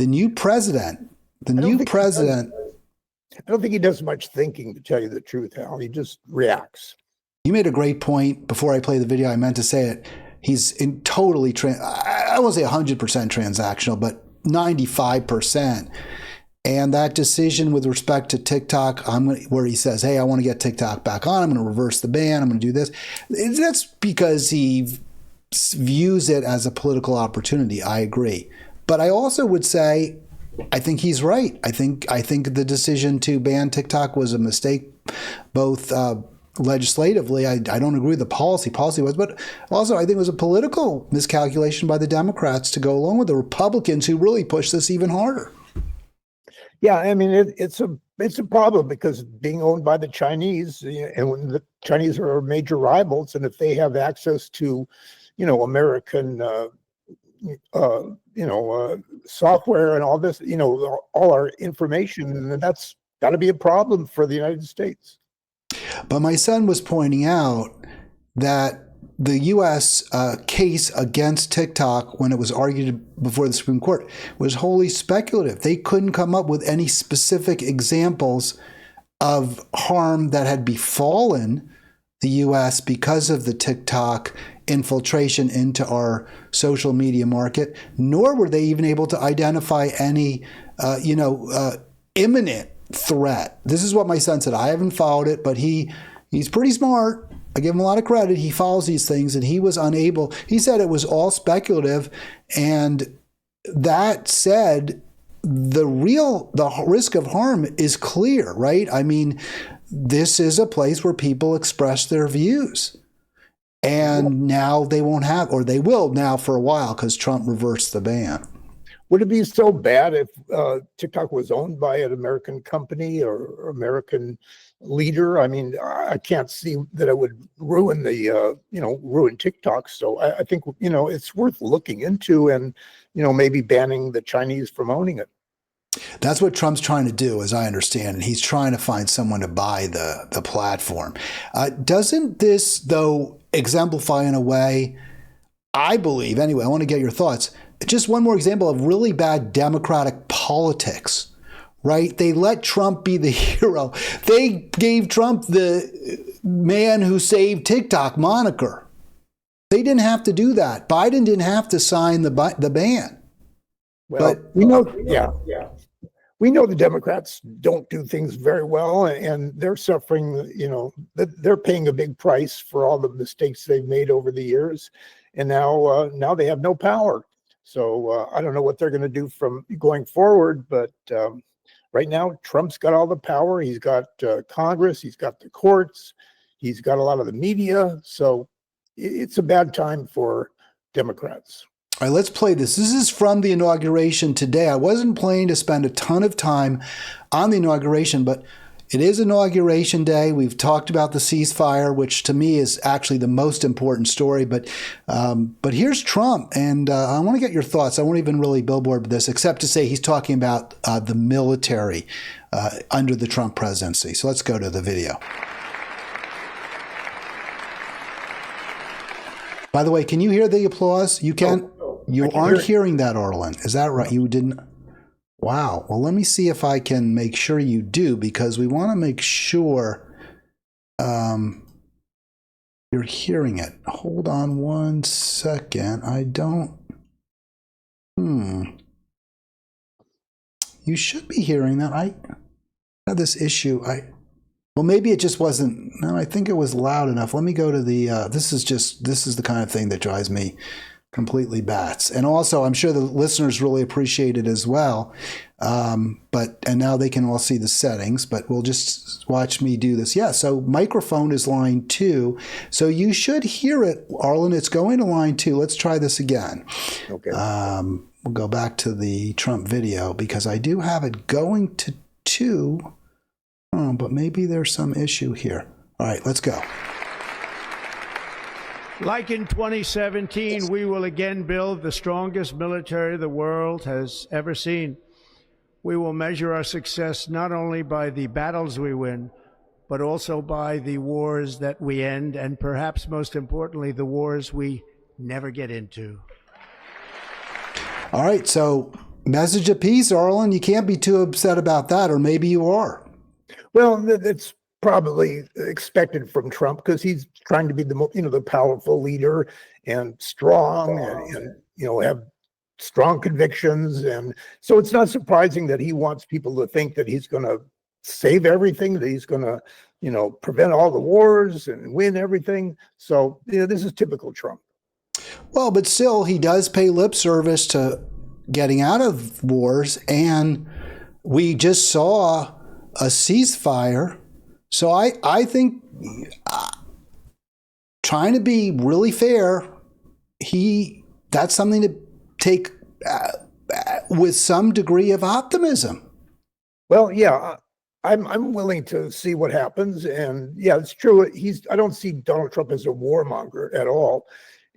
the new president, I don't think he does much thinking, to tell you the truth, Hal. He just reacts. You made a great point before I play the video. I meant to say it. He's in totally, I won't say 100% transactional, but 95%. And that decision with respect to TikTok, where he says, hey, I want to get TikTok back on. I'm going to reverse the ban. I'm going to do this. That's because he views it as a political opportunity. I agree. But I also would say, I think he's right. I think the decision to ban TikTok was a mistake, both legislatively. I don't agree with the policy was, but also I think it was a political miscalculation by the Democrats to go along with the Republicans who really pushed this even harder. Yeah, I mean, it's a problem because being owned by the Chinese, and when the Chinese are our major rivals, and if they have access to, American, software and all this, all our information, then that's got to be a problem for the United States. But my son was pointing out that the U.S. Case against TikTok, when it was argued before the Supreme Court, was wholly speculative. They couldn't come up with any specific examples of harm that had befallen the U.S. because of the TikTok infiltration into our social media market, nor were they even able to identify any, imminent threat. This is what my son said. I haven't followed it, but he's pretty smart. I give him a lot of credit. He follows these things, and he was unable. He said it was all speculative, and that said, the risk of harm is clear, right? I mean, this is a place where people express their views, and now they won't have, or they will now for a while because Trump reversed the ban. Would it be so bad if TikTok was owned by an American company or American leader? I mean, I can't see that it would ruin ruin TikTok. So I think, it's worth looking into and, maybe banning the Chinese from owning it. That's what Trump's trying to do, as I understand, and he's trying to find someone to buy the platform. Doesn't this, though, exemplify in a way, I believe, anyway, I want to get your thoughts, just one more example of really bad Democratic politics, right? They let Trump be the hero. They gave Trump the man who saved TikTok moniker. They didn't have to do that. Biden didn't have to sign the ban. Well, but we know, we know the Democrats don't do things very well, and they're suffering, they're paying a big price for all the mistakes they've made over the years. And now they have no power. So I don't know what they're going to do from going forward, but right now Trump's got all the power. He's got Congress, he's got the courts, he's got a lot of the media. So it's a bad time for Democrats. All right, let's play this. This is from the inauguration today. I wasn't planning to spend a ton of time on the inauguration, but it is Inauguration Day. We've talked about the ceasefire, which to me is actually the most important story. But here's Trump, and I want to get your thoughts. I won't even really billboard this, except to say he's talking about the military under the Trump presidency. So let's go to the video. By the way, can you hear the applause? You can. You aren't hearing that, Arlen. Is that right? You didn't. Wow. Well, let me see if I can make sure you do, because we want to make sure you're hearing it. Hold on one second. I don't. You should be hearing that. I had this issue. Well, maybe it just wasn't. No, I think it was loud enough. Let me go to the. This is the kind of thing that drives me completely bats. And also, I'm sure the listeners really appreciate it as well. And now they can all see the settings, but we'll just watch me do this. Yeah, so microphone is line 2. So you should hear it, Arlen. It's going to line 2. Let's try this again. Okay. We'll go back to the Trump video because I do have it going to 2. Oh, but maybe there's some issue here. All right, let's go. Like in 2017, we will again build the strongest military the world has ever seen. We will measure our success not only by the battles we win, but also by the wars that we end, and perhaps most importantly, the wars we never get into. All right, so Message of peace, Arlen. You can't be too upset about that, or maybe you are. Well, that's probably expected from Trump because he's trying to be the powerful leader and strong and have strong convictions. And so it's not surprising that he wants people to think that he's going to save everything, that he's going to, prevent all the wars and win everything. So, this is typical Trump. Well, but still, he does pay lip service to getting out of wars. And we just saw a ceasefire. So I think trying to be really fair, that's something to take with some degree of optimism. Well, yeah, I'm willing to see what happens, and yeah, it's true. I don't see Donald Trump as a warmonger at all,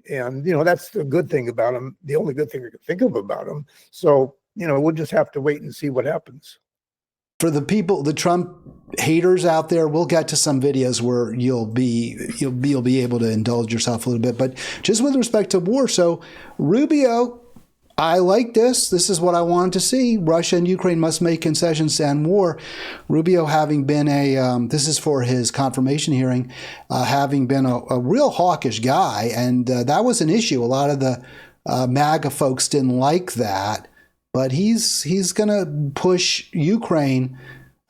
and that's the good thing about him. The only good thing I can think of about him. So we'll just have to wait and see what happens. For the people, the Trump haters out there, we'll get to some videos where you'll be able to indulge yourself a little bit. But just with respect to war, so Rubio, I like this. This is what I wanted to see. Russia and Ukraine must make concessions to end war. Rubio, having been this is for his confirmation hearing, having been a real hawkish guy, and that was an issue. A lot of the MAGA folks didn't like that. But he's going to push Ukraine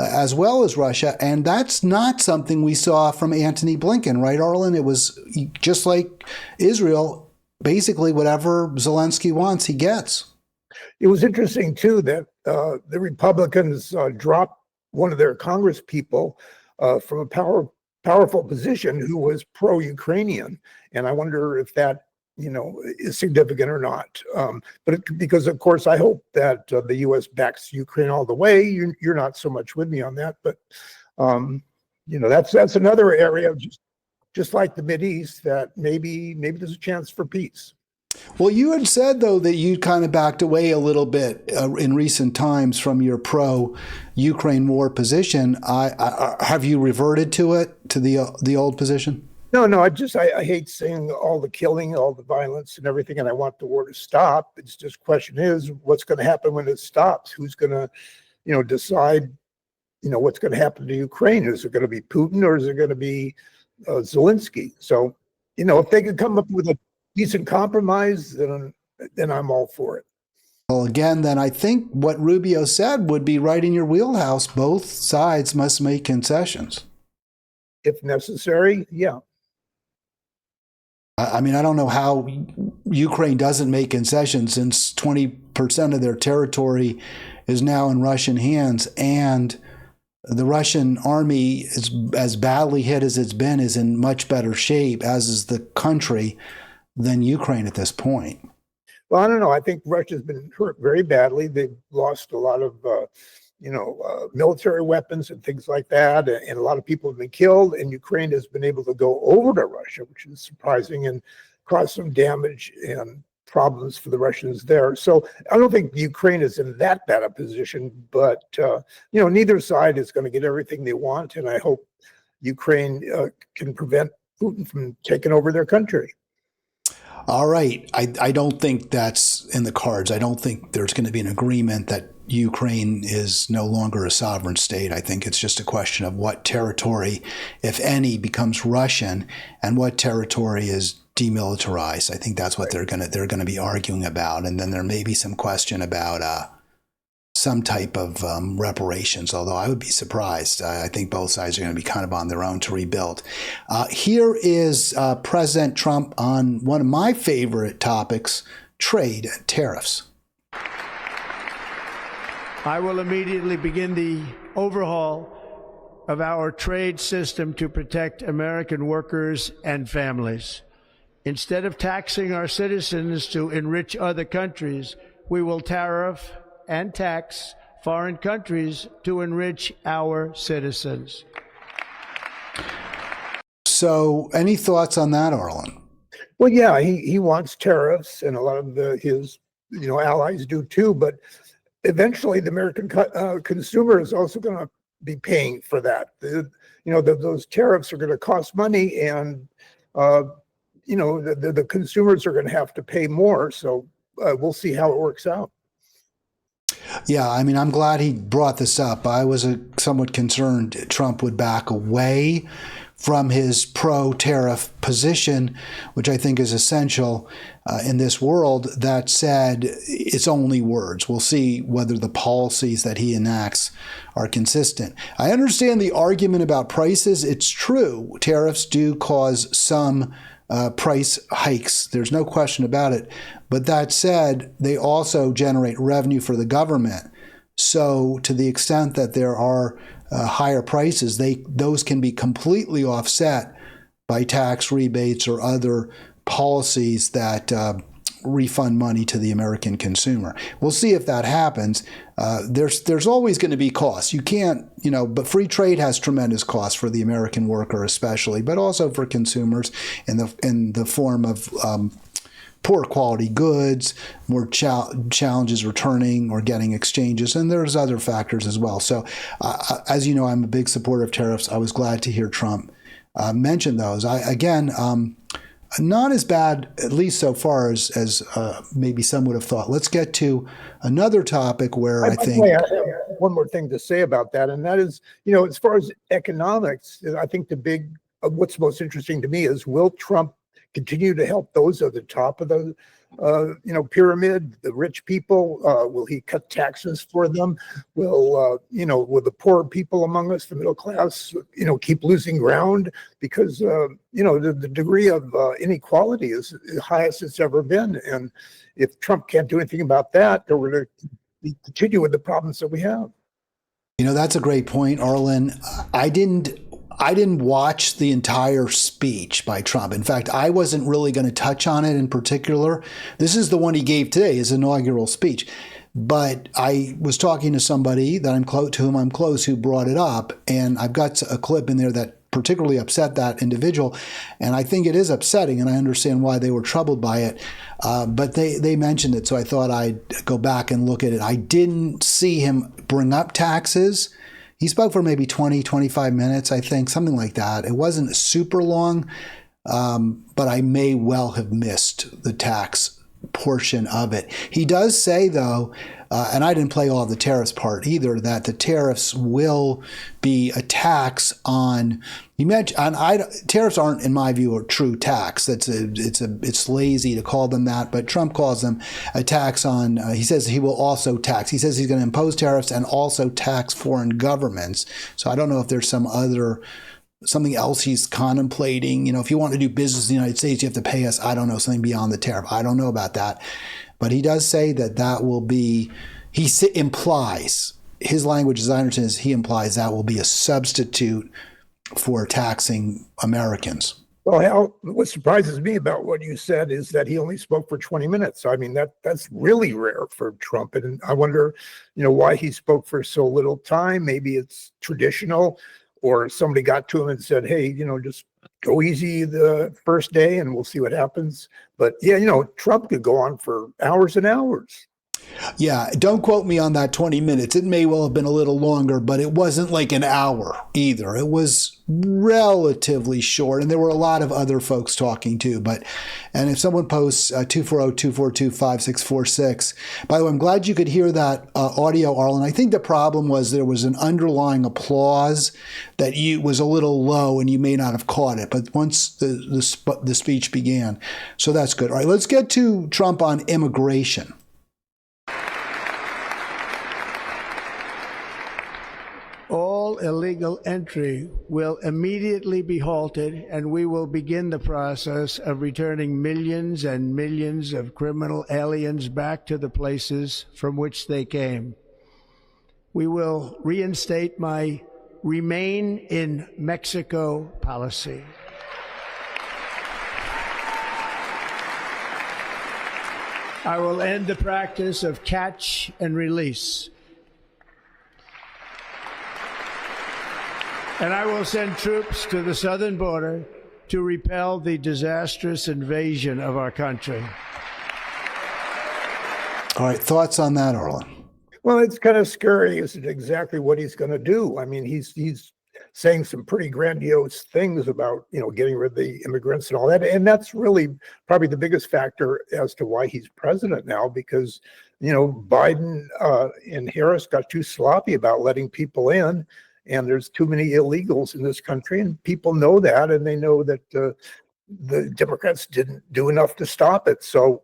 as well as Russia, and that's not something we saw from Antony Blinken, right, Arlen? It was just like Israel, basically whatever Zelensky wants, he gets. It was interesting, too, that the Republicans dropped one of their Congress people from a powerful position who was pro-Ukrainian, and I wonder if that is significant or not. Because of course, I hope that the U.S. backs Ukraine all the way. You're not so much with me on that, but that's another area, just like the Mideast, that maybe there's a chance for peace. Well, you had said, though, that you kind of backed away a little bit in recent times from your pro-Ukraine war position. Have you reverted to it, to the old position? No, I hate seeing all the killing, all the violence and everything, and I want the war to stop. It's just question is, what's going to happen when it stops? Who's going to, decide, what's going to happen to Ukraine? Is it going to be Putin or is it going to be Zelensky? So, if they could come up with a decent compromise, then I'm all for it. Well, again, then I think what Rubio said would be right in your wheelhouse. Both sides must make concessions. If necessary, yeah. I mean, I don't know how Ukraine doesn't make concessions since 20% of their territory is now in Russian hands, and the Russian army is as badly hit as it's been, is in much better shape, as is the country, than Ukraine at this point. Well, I don't know. I think Russia's been hurt very badly. They've lost a lot of military weapons and things like that. And a lot of people have been killed, and Ukraine has been able to go over to Russia, which is surprising, and cause some damage and problems for the Russians there. So I don't think Ukraine is in that bad a position, but, neither side is going to get everything they want. And I hope Ukraine can prevent Putin from taking over their country. All right. I don't think that's in the cards. I don't think there's going to be an agreement that Ukraine is no longer a sovereign state. I think it's just a question of what territory, if any, becomes Russian and what territory is demilitarized. I think that's what they're going to be arguing about. And then there may be some question about some type of reparations, although I would be surprised. I think both sides are going to be kind of on their own to rebuild. Here is President Trump on one of my favorite topics, trade and tariffs. I will immediately begin the overhaul of our trade system to protect American workers and families. Instead of taxing our citizens to enrich other countries, we will tariff and tax foreign countries to enrich our citizens. So, any thoughts on that, Arlen? Well, yeah, he wants tariffs, and a lot of his allies do too. But eventually, the American consumer is also going to be paying for that. Those tariffs are going to cost money, and the consumers are going to have to pay more. So we'll see how it works out. Yeah, I mean, I'm glad he brought this up. I was somewhat concerned Trump would back away from his pro-tariff position, which I think is essential in this world. That said, it's only words. We'll see whether the policies that he enacts are consistent. I understand the argument about prices. It's true. Tariffs do cause some price hikes. There's no question about it. But that said, they also generate revenue for the government. So to the extent that there are higher prices, those can be completely offset by tax rebates or other policies that refund money to the American consumer. We'll see if that happens. There's always going to be costs. You can't, but free trade has tremendous costs for the American worker, especially, but also for consumers in the form of poor quality goods, more challenges returning or getting exchanges, and there's other factors as well. So, as you know, I'm a big supporter of tariffs. I was glad to hear Trump mention those. Not as bad, at least so far, as maybe some would have thought. Let's get to another topic where I think. I have one more thing to say about that, and that is, as far as economics, I think what's most interesting to me is, will Trump continue to help those at the top of the pyramid, the rich people? Will he cut taxes for them? Will the poor people among us, the middle class, keep losing ground? Because the degree of inequality is the highest it's ever been, and if Trump can't do anything about that, then we're going to continue with the problems that we have. That's a great point, Arlen. I didn't watch the entire speech by Trump. In fact, I wasn't really going to touch on it in particular. This is the one he gave today, his inaugural speech. But I was talking to somebody that to whom I'm close, who brought it up, and I've got a clip in there that particularly upset that individual, and I think it is upsetting, and I understand why they were troubled by it. But they mentioned it, so I thought I'd go back and look at it. I didn't see him bring up taxes. He spoke for maybe 20, 25 minutes, I think, something like that. It wasn't super long, but I may well have missed the tax portion of it. He does say, though, and I didn't play all the tariffs part either, that the tariffs will be a tax on. Tariffs aren't, in my view, a true tax. It's lazy to call them that, but Trump calls them a tax on. He says he will also tax. He says he's going to impose tariffs and also tax foreign governments. So I don't know if there's something else he's contemplating. If you want to do business in the United States, you have to pay us, I don't know, something beyond the tariff. I don't know about that. But he does say that will be, implies, his language, as I understand it, he implies that will be a substitute for taxing Americans. Well, Hal, what surprises me about what you said is that he only spoke for 20 minutes. I mean, that's really rare for Trump. And I wonder, why he spoke for so little time. Maybe it's traditional, or somebody got to him and said, hey, just go easy the first day and we'll see what happens. But yeah, Trump could go on for hours and hours. Yeah, don't quote me on that 20 minutes. It may well have been a little longer, but it wasn't like an hour either. It was relatively short, and there were a lot of other folks talking too. And if someone posts 240-242-5646, by the way, I'm glad you could hear that audio, Arlen. I think the problem was there was an underlying applause that was a little low, and you may not have caught it. But once the speech began, so that's good. All right, let's get to Trump on immigration. All illegal entry will immediately be halted, and we will begin the process of returning millions and millions of criminal aliens back to the places from which they came. We will reinstate my Remain in Mexico policy. I will end the practice of catch and release. And I will send troops to the southern border to repel the disastrous invasion of our country. All right, thoughts on that, Arlen? Well, it's kind of scary. Isn't exactly what he's going to do. I mean, he's saying some pretty grandiose things about, getting rid of the immigrants and all that. And that's really probably the biggest factor as to why he's president now, because, Biden and Harris got too sloppy about letting people in, and there's too many illegals in this country, and people know that, and they know that the Democrats didn't do enough to stop it. So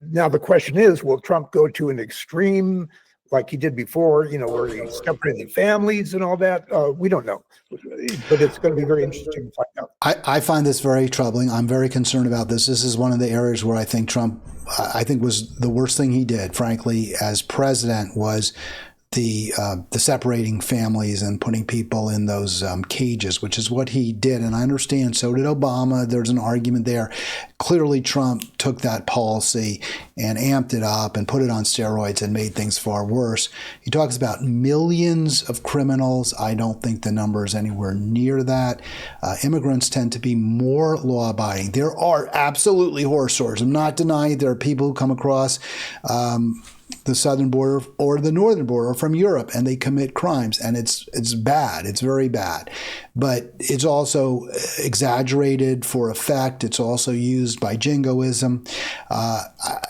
now the question is, will Trump go to an extreme like he did before, where he's separating families and all that? We don't know, but it's going to be very interesting to find out. I find this very troubling. I'm very concerned about this. This is one of the areas where I think Trump, was the worst thing he did, frankly, as president, was the separating families and putting people in those cages, which is what he did. And I understand so did Obama. There's an argument there. Clearly, Trump took that policy and amped it up and put it on steroids and made things far worse. He talks about millions of criminals. I don't think the number is anywhere near that. Immigrants tend to be more law-abiding. There are absolutely horror stories. I'm not denying there are people who come across the southern border or the northern border from Europe, and they commit crimes, and it's bad. It's very bad, but it's also exaggerated for effect. It's also used by jingoism.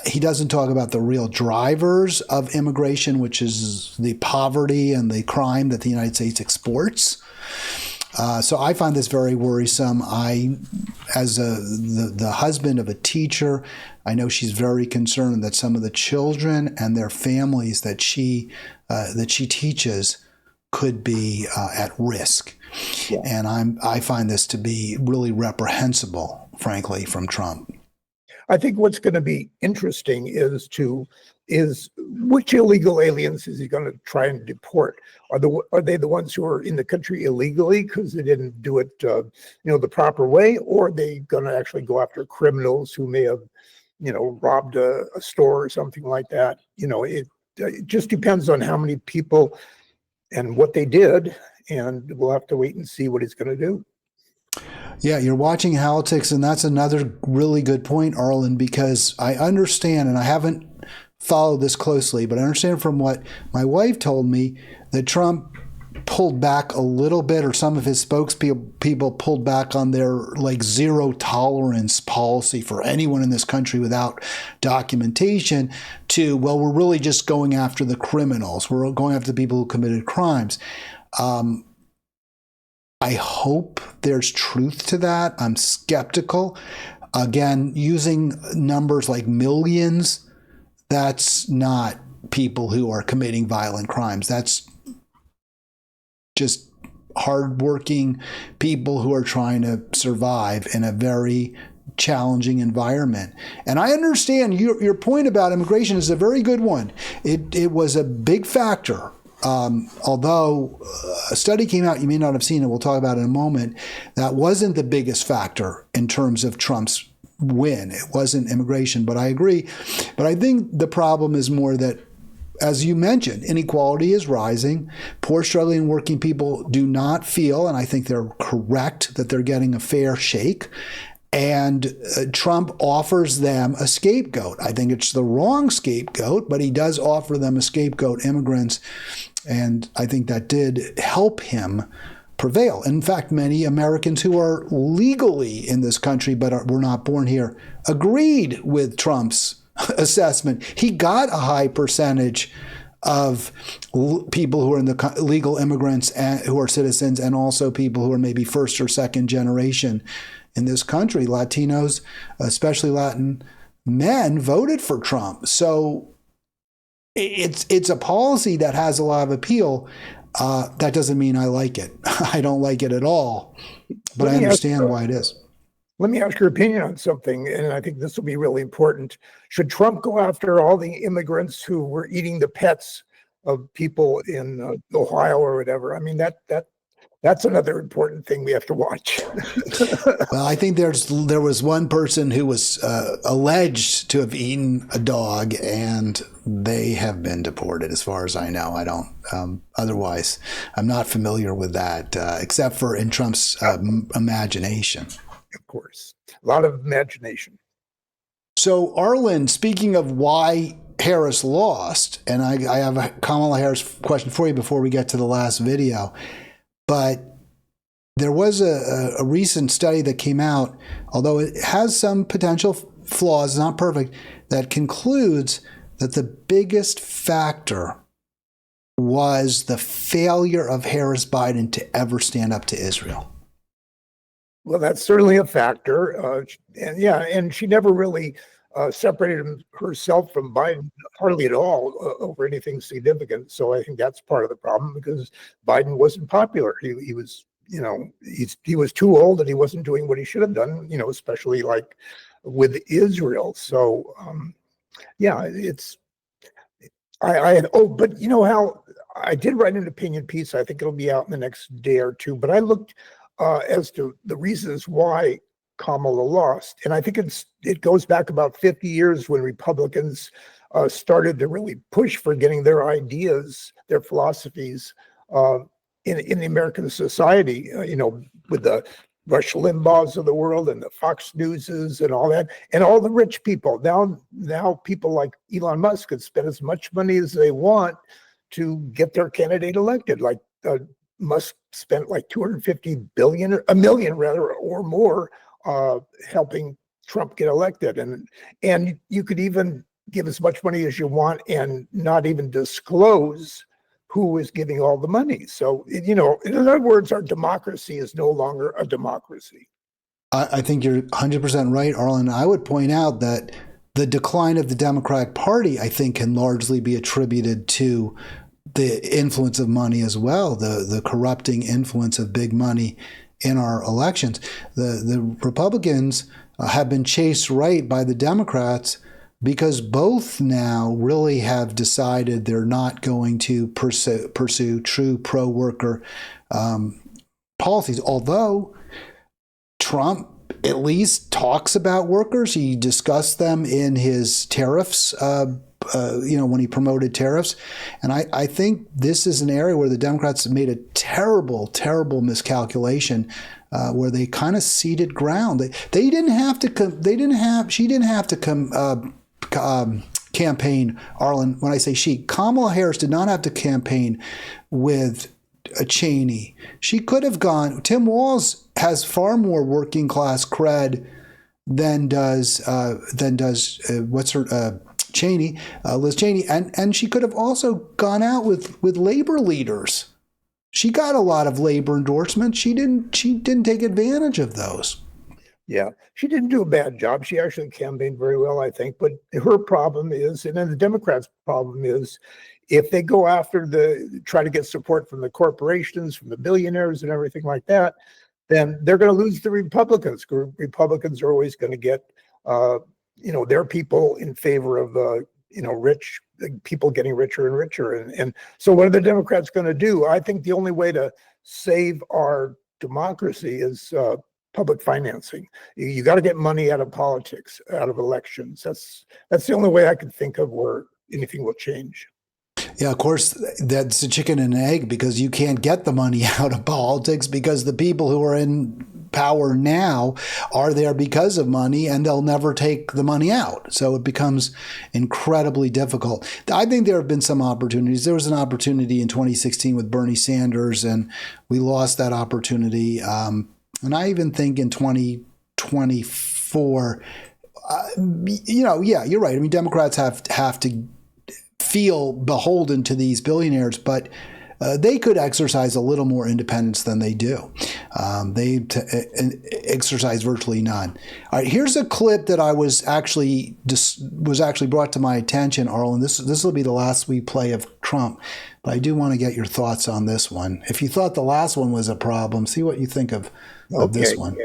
He doesn't talk about the real drivers of immigration, which is the poverty and the crime that the United States exports. So I find this very worrisome. As the husband of a teacher, I know she's very concerned that some of the children and their families that she teaches could be at risk. Yeah. And I find this to be really reprehensible, frankly, from Trump. I think what's going to be interesting is which illegal aliens is he going to try and deport? Are they the ones who are in the country illegally because they didn't do it the proper way, or are they going to actually go after criminals who may have robbed a store or something like that? It just depends on how many people and what they did, and we'll have to wait and see what he's going to do. Yeah, you're watching Halitics, and that's another really good point, Arlen, because I understand, and I haven't followed this closely, but I understand from what my wife told me that Trump pulled back a little bit, or some of his spokespeople pulled back on their zero tolerance policy for anyone in this country without documentation to, well, we're really just going after the criminals. We're going after the people who committed crimes. I hope there's truth to that. I'm skeptical. Again, using numbers like millions, that's not people who are committing violent crimes. That's just hardworking people who are trying to survive in a very challenging environment. And I understand your point about immigration is a very good one. It was a big factor. Although a study came out, you may not have seen it, we'll talk about it in a moment, that wasn't the biggest factor in terms of Trump's win. It wasn't immigration, but I agree. But I think the problem is more that, as you mentioned, inequality is rising. Poor, struggling, working people do not feel, and I think they're correct, that they're getting a fair shake. And Trump offers them a scapegoat. I think it's the wrong scapegoat, but he does offer them a scapegoat, immigrants. And I think that did help him prevail. In fact, many Americans who are legally in this country but were not born here agreed with Trump's assessment. He got a high percentage of people who are in the legal immigrants and who are citizens, and also people who are maybe first or second generation in this country. Latinos, especially Latin men, voted for Trump. So it's a policy that has a lot of appeal. That doesn't mean I like it. I don't like it at all, but I understand why it is. Let me ask your opinion on something, and I think this will be really important. Should Trump go after all the immigrants who were eating the pets of people in Ohio or whatever? I mean, that's another important thing we have to watch. Well, I think there was one person who was alleged to have eaten a dog, and they have been deported, as far as I know. I don't. Otherwise, I'm not familiar with that, except for in Trump's imagination. Of course, a lot of imagination. So, Arlen, speaking of why Harris lost, and I have a Kamala Harris question for you before we get to the last video. But there was a recent study that came out, although it has some potential flaws, not perfect, that concludes that the biggest factor was the failure of Harris Biden to ever stand up to Israel. Well, that's certainly a factor. And she never really separated herself from Biden hardly at all over anything significant. So I think that's part of the problem, because Biden wasn't popular. He was, he was too old, and he wasn't doing what he should have done, especially like with Israel. So but how I did write an opinion piece. I think it'll be out in the next day or two, but I looked as to the reasons why Kamala lost. And I think it goes back about 50 years when Republicans started to really push for getting their ideas, their philosophies in the American society, with the Rush Limbaughs of the world and the Fox Newses and all that, and all the rich people. Now people like Elon Musk can spend as much money as they want to get their candidate elected. Like Musk spent like $250 million rather, or more, helping Trump get elected. And you could even give as much money as you want and not even disclose who is giving all the money. So, in other words, our democracy is no longer a democracy. I think you're 100% right, Arlen. I would point out that the decline of the Democratic Party, I think, can largely be attributed to the influence of money as well, the corrupting influence of big money in our elections. The Republicans have been chased right by the Democrats because both now really have decided they're not going to pursue true pro-worker policies. Although Trump at least talks about workers, he discussed them in his tariffs, when he promoted tariffs. And I think this is an area where the Democrats have made a terrible, terrible miscalculation, where they kind of ceded ground. They didn't have to. She didn't have to campaign, Arlen. When I say she, Kamala Harris did not have to campaign with Cheney. She could have gone. Tim Walz has far more working class cred than does Cheney, Liz Cheney, and she could have also gone out with labor leaders. She got a lot of labor endorsements. She didn't take advantage of those. Yeah, she didn't do a bad job. She actually campaigned very well, I think. But her problem is, and then the Democrats' problem is, if they go after try to get support from the corporations, from the billionaires and everything like that, then they're going to lose the Republicans. Republicans are always going to get, their people in favor of, rich people getting richer and richer. And so what are the Democrats going to do? I think the only way to save our democracy is public financing. You got to get money out of politics, out of elections. That's the only way I can think of where anything will change. Yeah, of course, that's a chicken and an egg, because you can't get the money out of politics because the people who are in power now are there because of money, and they'll never take the money out. So it becomes incredibly difficult. I think there have been some opportunities. There was an opportunity in 2016 with Bernie Sanders, and we lost that opportunity. And I even think in 2024, you're right. I mean, Democrats have to feel beholden to these billionaires, but they could exercise a little more independence than they do. They exercise virtually none. All right, here's a clip that I was actually brought to my attention, Arlen. This will be the last we play of Trump, but I do want to get your thoughts on this one. If you thought the last one was a problem, see what you think of this one.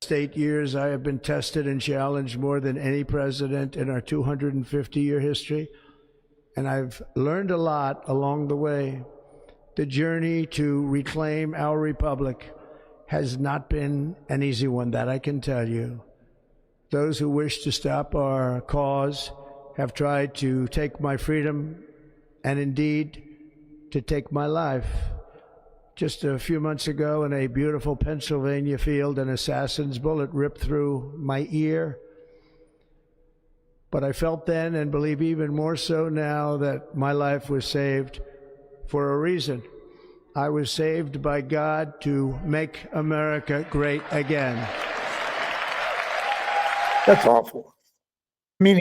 8 years, I have been tested and challenged more than any president in our 250-year history. And I've learned a lot along the way. The journey to reclaim our republic has not been an easy one, that I can tell you. Those who wish to stop our cause have tried to take my freedom and indeed to take my life. Just a few months ago in a beautiful Pennsylvania field, an assassin's bullet ripped through my ear. But I felt then, and believe even more so now, that my life was saved for a reason. I was saved by God to make America great again. That's awful. I mean,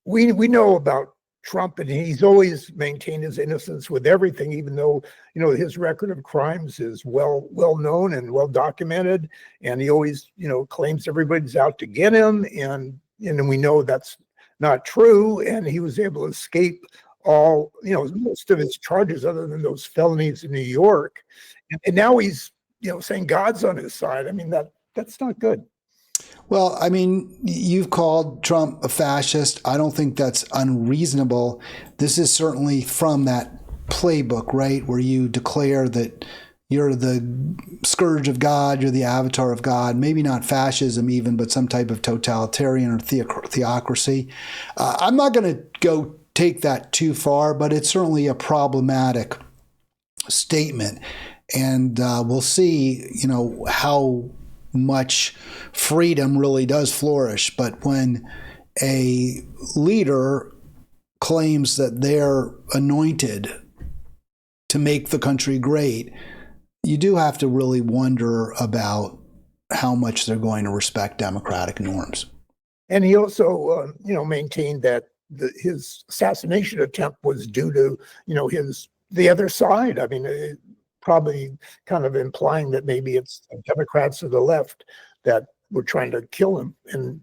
we know about Trump, and he's always maintained his innocence with everything, even though, you know, his record of crimes is well known and well documented, and he always, you know, claims everybody's out to get him, and we know that's not true, and he was able to escape all, you know, most of his charges other than those felonies in New York, and now he's, you know, saying God's on his side. I mean, that's not good. Well, I mean, you've called Trump a fascist. I don't think that's unreasonable. This is certainly from that playbook, right, where you declare that you're the scourge of God, you're the avatar of God, maybe not fascism even, but some type of totalitarian or theocracy. I'm not going to go take that too far, but it's certainly a problematic statement. And we'll see, you know, how much freedom really does flourish. But when a leader claims that they're anointed to make the country great, you do have to really wonder about how much they're going to respect democratic norms. And he also, you know, maintained that his assassination attempt was due to, you know, the other side. I mean, probably kind of implying that maybe it's the Democrats or the left that were trying to kill him, and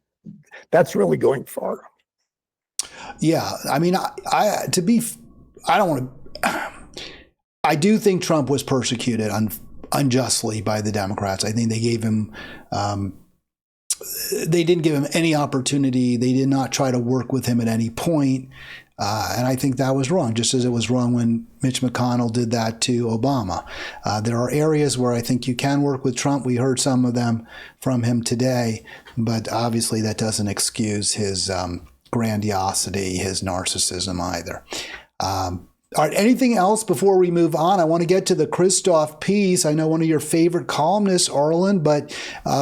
that's really going far. Yeah, I mean, I don't want to. I do think Trump was persecuted unjustly by the Democrats. I think they gave him. They didn't give him any opportunity. They did not try to work with him at any point. And I think that was wrong, just as it was wrong when Mitch McConnell did that to Obama. There are areas where I think you can work with Trump. We heard some of them from him today, but obviously that doesn't excuse his grandiosity, his narcissism either. All right, anything else before we move on? I want to get to the Christoph piece. I know one of your favorite columnists, Arlen, but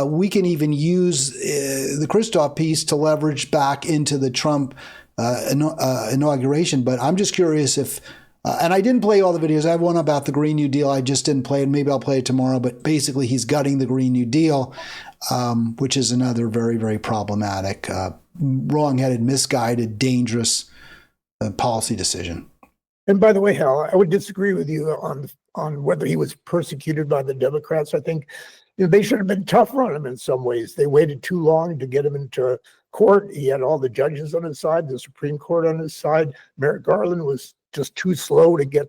we can even use the Christoph piece to leverage back into the Trump inauguration. But I'm just curious if, and I didn't play all the videos. I have one about the Green New Deal. I just didn't play it. Maybe I'll play it tomorrow. But basically, he's gutting the Green New Deal, which is another very, very problematic, wrong-headed, misguided, dangerous policy decision. And by the way, Hal, I would disagree with you on whether he was persecuted by the Democrats. I think, you know, they should have been tougher on him in some ways. They waited too long to get him into court. He had all the judges on his side, the Supreme Court on his side. Merrick Garland was just too slow to get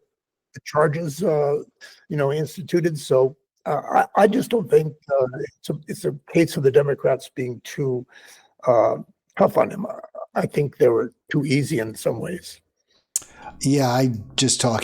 the charges, you know, instituted. So I just don't think it's a case of the Democrats being too tough on him. I think they were too easy in some ways. Yeah, I just talked